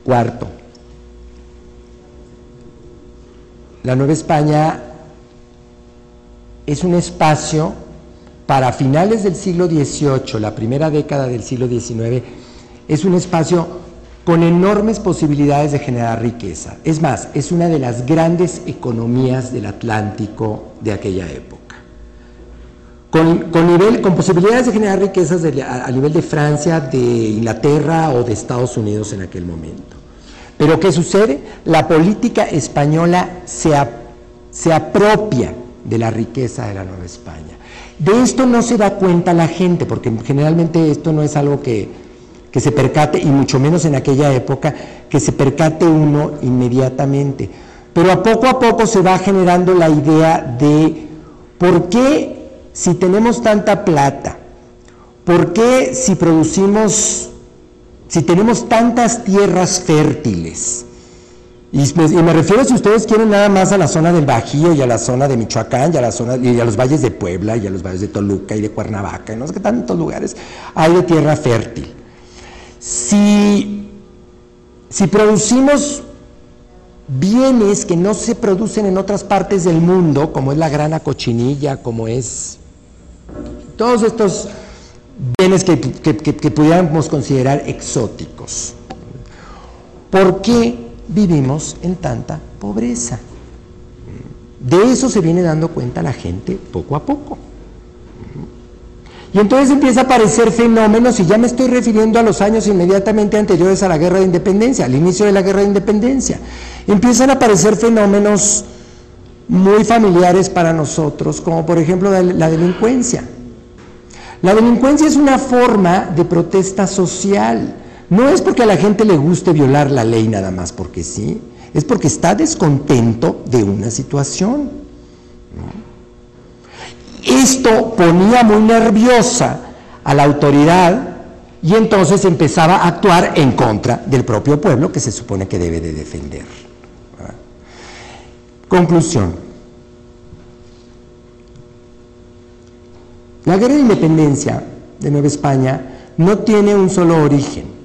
Cuarto, la Nueva España es un espacio para finales del siglo XVIII, la primera década del siglo XIX, es un espacio con enormes posibilidades de generar riqueza. Es más, es una de las grandes economías del Atlántico de aquella época. Con posibilidades de generar riquezas a nivel de Francia, de Inglaterra o de Estados Unidos en aquel momento. Pero ¿qué sucede? La política española se apropia de la riqueza de la Nueva España. De esto no se da cuenta la gente, porque generalmente esto no es algo que se percate, y mucho menos en aquella época, que se percate uno inmediatamente. Pero a poco se va generando la idea de por qué, si tenemos tanta plata, por qué si tenemos tantas tierras fértiles, y me refiero, si ustedes quieren, nada más a la zona del Bajío y a la zona de Michoacán y a los valles de Puebla y a los valles de Toluca y de Cuernavaca, y no sé qué tantos lugares hay de tierra fértil. Si producimos bienes que no se producen en otras partes del mundo, como es la grana cochinilla, como es todos estos bienes que pudiéramos considerar exóticos, ¿por qué vivimos en tanta pobreza? De eso se viene dando cuenta la gente poco a poco. Y entonces empieza a aparecer fenómenos, y ya me estoy refiriendo a los años inmediatamente anteriores a la Guerra de Independencia, al inicio de la Guerra de Independencia. Empiezan a aparecer fenómenos muy familiares para nosotros, como por ejemplo la delincuencia. La delincuencia es una forma de protesta social. No es porque a la gente le guste violar la ley nada más porque sí, es porque está descontento de una situación, ¿no? Esto ponía muy nerviosa a la autoridad y entonces empezaba a actuar en contra del propio pueblo que se supone que debe de defender, ¿verdad? Conclusión. La Guerra de Independencia de Nueva España no tiene un solo origen,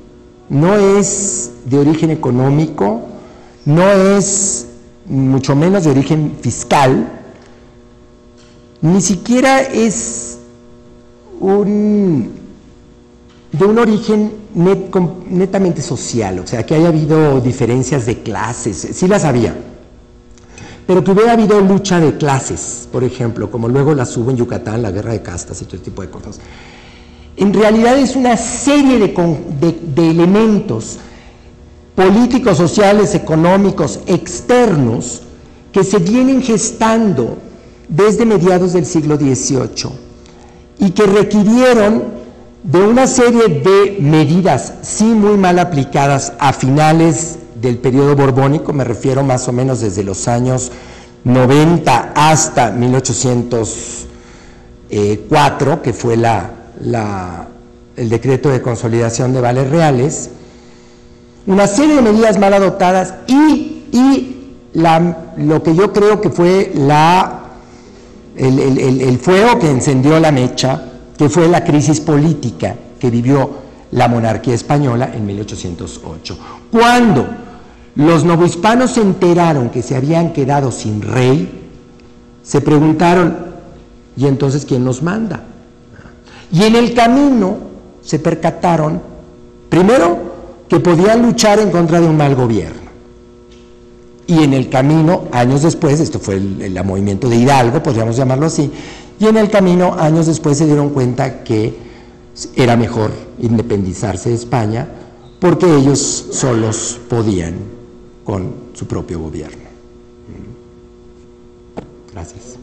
no es de origen económico, no es mucho menos de origen fiscal, ni siquiera es de un origen netamente social, o sea, que haya habido diferencias de clases, sí las había, pero que hubiera habido lucha de clases, por ejemplo, como luego las hubo en Yucatán, la guerra de castas y todo ese tipo de cosas. En realidad es una serie de elementos políticos, sociales, económicos, externos, que se vienen gestando desde mediados del siglo XVIII y que requirieron de una serie de medidas, sí muy mal aplicadas a finales del periodo borbónico, me refiero más o menos desde los años 90 hasta 1804, que fue el decreto de consolidación de vales reales, una serie de medidas mal adoptadas y lo que yo creo que fue el fuego que encendió la mecha, que fue la crisis política que vivió la monarquía española en 1808. Cuando los novohispanos se enteraron que se habían quedado sin rey, se preguntaron, ¿y entonces quién nos manda? Y en el camino se percataron, primero, que podían luchar en contra de un mal gobierno. Y en el camino, años después, esto fue el movimiento de Hidalgo, podríamos llamarlo así, y en el camino, años después, se dieron cuenta que era mejor independizarse de España porque ellos solos podían con su propio gobierno. Gracias.